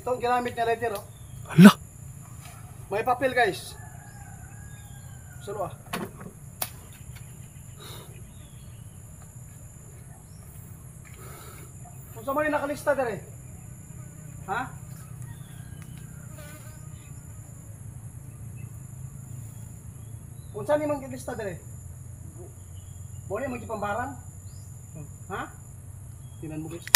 Ito ang ginamit niya letter, oh. Hala. May papel, guys. Salo ah. Kung sa mga nakalista dere. Ha? Kung saan yung lista dere? Boleh magipambaran? Ha? Tingnan mo, guys.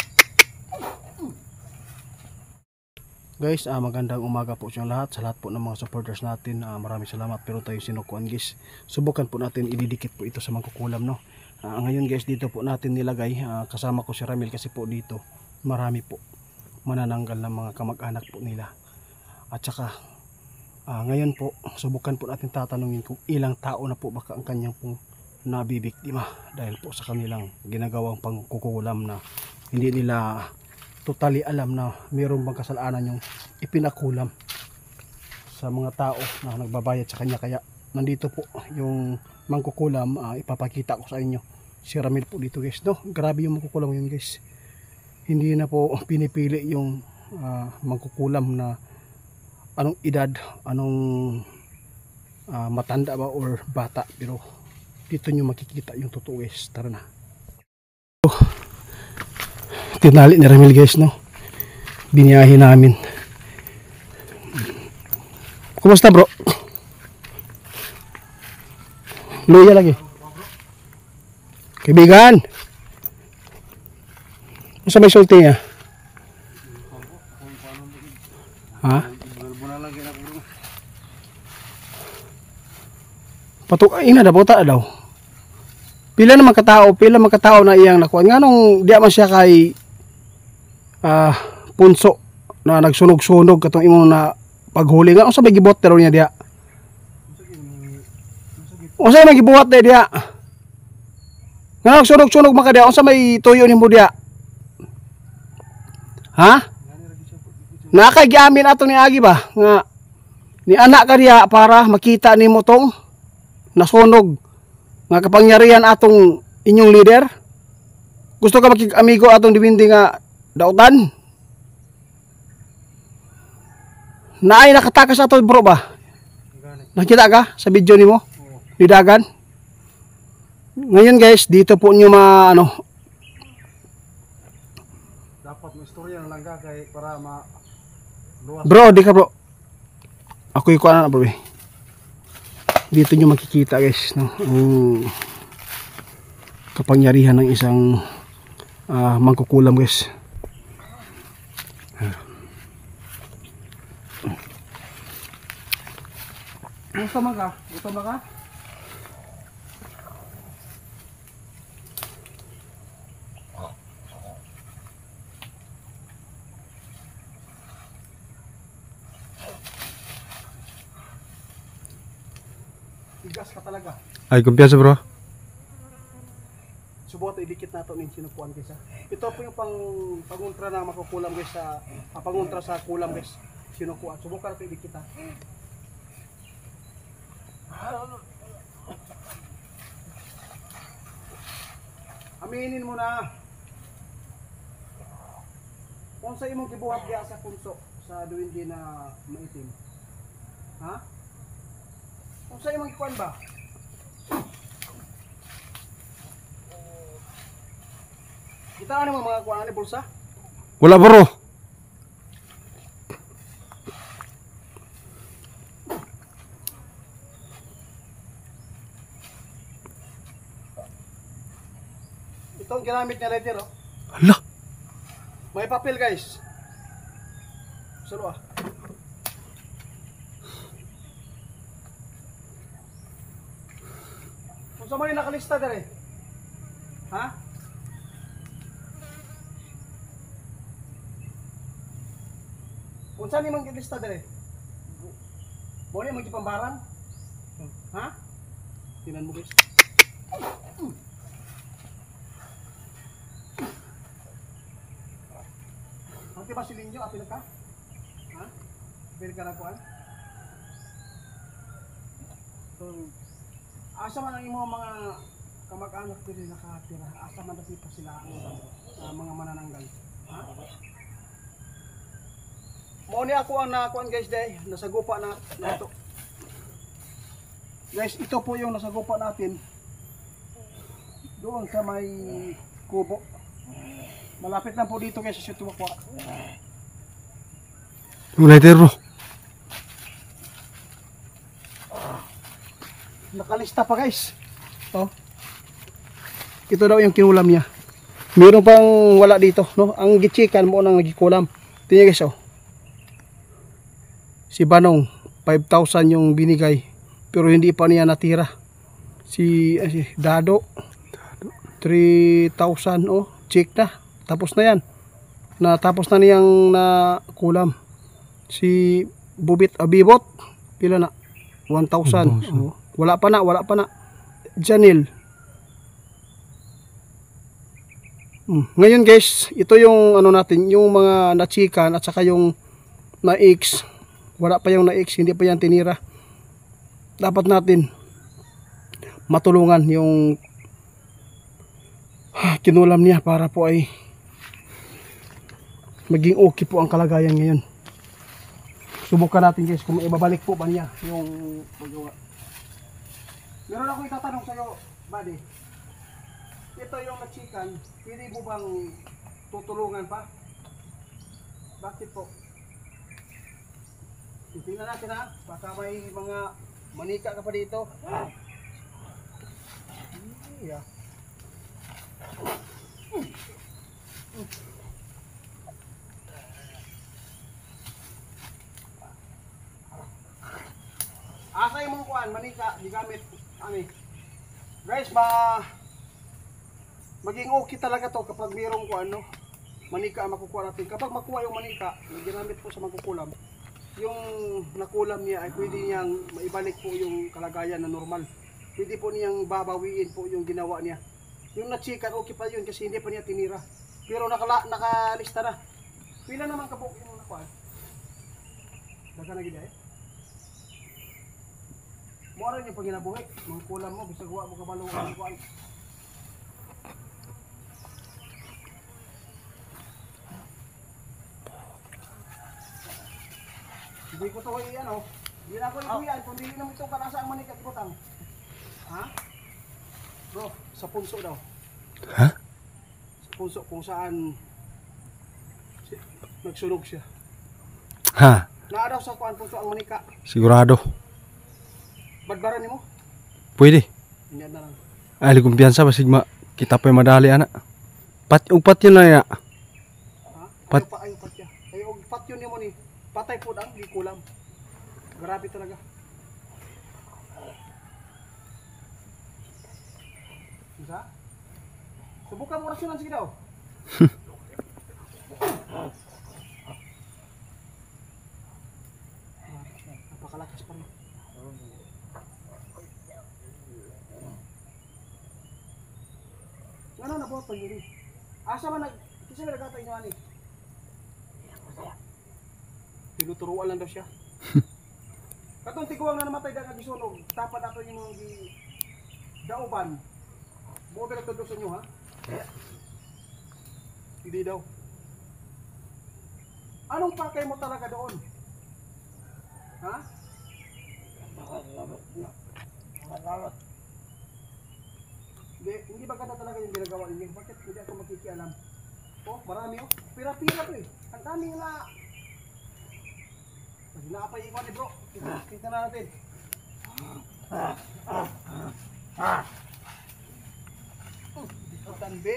Guys, magandang umaga po sa lahat. Sa lahat po ng mga supporters natin, maraming salamat. Pero tayo sinukuan, guys. Subukan po natin ididikit po ito sa mangkukulam, no. Ngayon, guys, dito po natin nilagay. Kasama ko si Ramil kasi po dito marami po manananggal ng mga kamag-anak po nila. At saka ngayon po, subukan po natin tatanungin kung ilang tao na po baka ang kanyang pong nabibiktima dahil po sa kanilang ginagawang pangkukulam na hindi nila totally alam na mayroong bang kasalanan yung ipinakulam sa mga tao na nagbabayad sa kanya. Kaya nandito po yung mangkukulam, ipapakita ko sa inyo si Ramil po dito, guys, no. Grabe yung mangkukulam yun, guys. Hindi na po pinipili yung mangkukulam na anong edad, anong matanda ba or bata, pero dito nyo makikita yung totoo, guys. Tara na. Tinali ni Ramil, guys, no. Biniyahin namin. Kumusta, bro? Luya lagi. Kaibigan. Masa may sulti niya? Ha? Ina daw, bota daw. Pila naman katao na iyang nakuha. Nga nung diya man siya kay punso na nagsunog-sunog katong imong na paghuli nga. Unsa may gibot pero niya diya? Unsa may gibuhat diya? Nga nagsunog-sunog man ka diya. Unsa may tuyo nimo diya? Ha? Nakay giamin ato ni agi ba nga ni anak ka diya para makita nimo tong nasunog nga kapangyarihan atong inyong leader. Gusto ka makig-amigo atong dibindi nga dautan? Naay nakatakas ato, bro ba? Nakita ka sa video nimo? Nidagan. Ngayon, guys, dito po nyo dapat may istorya na lang ka kay para luwas. Bro, di ka, bro. Ako yung kuha na, bro. Dito nyo makikita, guys, no, ang kapangyarihan ng isang mangkukulam, guys. Gutom ka? Gutom ka? Tigas ka talaga. Ay, kumpiyansa, bro. Subukan idikit nato ning sinukuan, guys. Ito po yung panguntra na makukulam, guys, sa panguntra sa kulam, guys. Sinukuan. Subukan nato idikit, ha. Aminin mo na. Kung sa imong gibuhat diya sa punso sa duwindi na maitim. Ha? Kung sa imong ikuan ba? Kita ano mga kuan ni bulsa? Wala, bro. Ito ang ginamit niya letter, oh. Hala. May papel, guys. Salo ah. Kung sa mga nakalista dere. Ha? Kung saan yung lista dere? Boleh magipambaran? Ha? Tingnan mo, guys. Ang tiba si Linjo, apil ka? Ha? Apil ka na kuhan? So, asa man ang imong mga kamag-anak dili nakatira? Asa man dati pa sila mga manananggal? Ha? Mo ni ako ang nakuan guys day, nasagupa na ito. Guys, ito po yung nasagupa natin. Doon sa may kubo. Malapit lang po dito guys sa Situmakwa. Lighter bro. Nakalista pa guys. Oh. Ito daw yung kinulam niya. Meron pang wala dito, no? Ang gichikan mo nang nagikulam. Tingnan guys, oh. Si Banong 5,000 yung binigay pero hindi pa niya natira. Si Dado 3,000, oh. Check na. Tapos na yan. Natapos na niyang nakulam. Si Bubit Abibot pila na? 1,000. Oh. Wala pa na. Janil. Ngayon guys, ito yung ano natin, yung mga nachikan at saka yung na-X. Wala pa yung na-X, hindi pa yan tinira. Dapat natin matulungan yung kinulam niya para po ay maging okay po ang kalagayan ngayon. Subukan natin guys kung ibabalik po ba niya yung paggawa. Meron akong itatanong sa'yo, buddy. Ito yung nachikan, pwede mo bang tutulungan pa? Bakit po? Tingnan natin ha, baka may mga manika ka pa dito. Yeah. Asa yung mga kuhan, manika, digamit, guys, maging okay talaga to kapag mayroong kuhan, no? Manika ang makukuha natin. Kapag makuha yung manika, ginamit po sa magkukulam, yung nakulam niya ay pwede niyang maibalik po yung kalagayan na normal. Pwede po niyang babawiin po yung ginawa niya. Yung nachikan, okay pa yun kasi hindi pa niya tinira. Pero nakalista na. Pila naman ka po yung nakuhan? Daga na gina eh. Mura yung panginabuhi. Mga kulam mo, bisa gawa mo kabalo ang kuhan. Hindi ko ito iyan oh. Hindi na ako ikuyan, kung hindi naman ito kalasa ang manikat butang. Ha? Bro, sa punso daw. Ha? Sa punso kung saan nagsunog siya. Ha? Naa daw sa kuan punso ang manika. Sigurado. Badbaran ni mo? Pwede. Hindi na lang. Ay, kumpiyansa basig kita pa madali ana. Upat yun lang ya. Ha? Pat- Ayaw pat ya. Ayaw pat yun ni mo ni. Patay po ang di kulam. Grabe talaga. Isa? Subukan mo rasyonan sige daw. Napakalakas pa rin. Ano na po pag yun? Asa man kasi may nagkatay nyo ani. Tinuturuan lang daw siya. Katong tiguang na namatay dahil nagisunog, tapat ato yung mga dauban. Buo ba nagtudok sa inyo ha? Hindi daw. Anong pakay mo talaga doon? Ha? Hindi ba ganda talaga yung ginagawa ninyo? Bakit hindi ako makikialam? Oh, marami oh. Pira-pira to eh. Ang daming na... Nakapay-ikon ni bro. Kita na natin. Tanbe.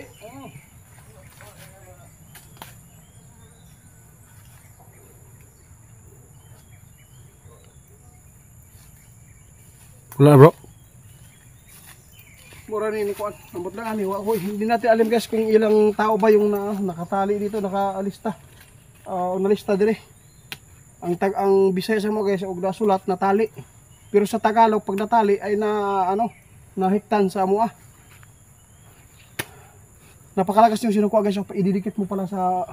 Wala bro. Mura ni kuan. Ambot lang ani. Hindi natin alam guys kung ilang tao ba yung nakatali dito, nakaalista. Nalista dire. Ang Bisaya sa mo guys og nasulat na tali. Pero sa Tagalog pag natali ay nahiktan sa amo. Napakalakas yung sinukuha guys, ididikit mo pala sa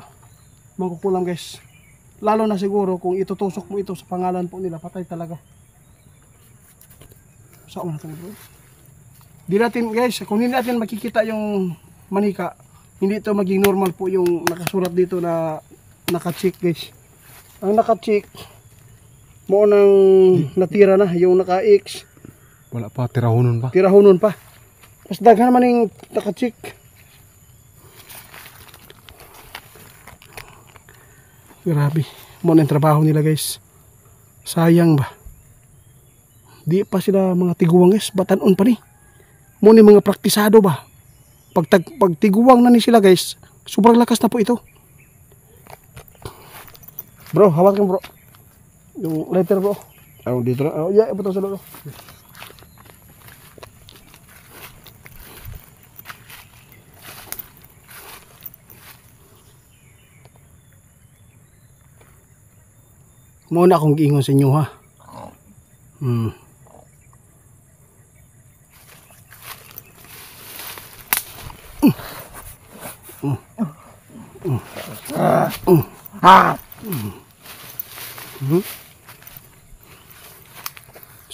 mangkukulam guys. Lalo na siguro kung itutusok mo ito sa pangalan po nila, patay talaga. Saan natin bro? Di natin guys, kung hindi natin makikita yung manika, hindi ito maging normal po yung nakasulat dito na naka-check guys. Ang naka-chick mo nang natira na yung naka-X. Wala pa, tirahonon pa. Tirahonon pa. Mas daghan naman yung naka-chick. Grabe. Mo na yung trabaho nila guys. Sayang ba? Di pa sila mga tiguang guys. Batanon pa ni. Mo ni mga praktisado ba? Pag tiguang na ni sila guys. Sobrang lakas na po ito. Bro, hawak bro. Yung lighter bro. Oh, dito na. Oh, yeah, iputang sa lolo. Muna akong giingon sa inyo ha.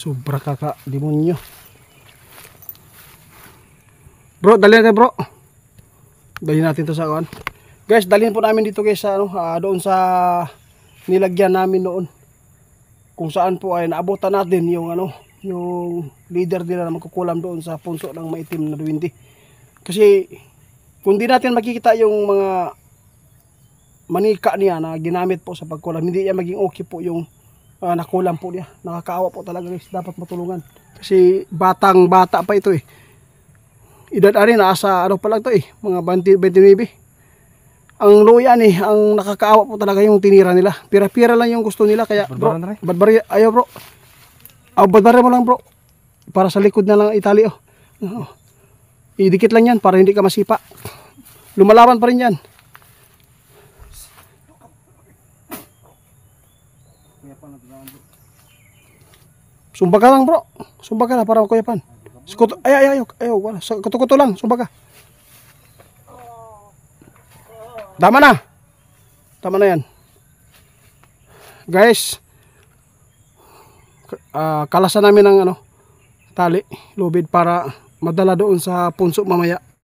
Sobra kaka demonyo. Bro, dalhin natin bro. Dalhin natin to sa kawan. Guys, dalhin po namin dito guys sa doon sa nilagyan namin noon. Kung saan po ay naabutan natin yung yung leader nila na magkukulam doon sa punso ng maitim na duwindi. Kasi kung di natin makikita yung mga manika niya na ginamit po sa pagkulam, hindi niya maging okay po yung nakulam po niya. Nakakaawa po talaga guys, dapat matulungan. Kasi batang bata pa ito eh. Edad ari nasa pa lang to eh, mga 29. Ang luya ni, ang nakakaawa po talaga yung tinira nila. Pira-pira lang yung gusto nila kaya bro, badbari ayaw bro. Badbari mo lang bro. Para sa likod na lang itali oh. Idikit lang yan para hindi ka masipa. Lumalaban pa rin yan. Sumba ka lang bro. Sumba ka lang para makuyapan. Ayaw. Kuto-kuto lang. Sumba ka. Tama na. Tama na yan. Guys. Kalasan namin ng tali. Lubid para madala doon sa punso mamaya.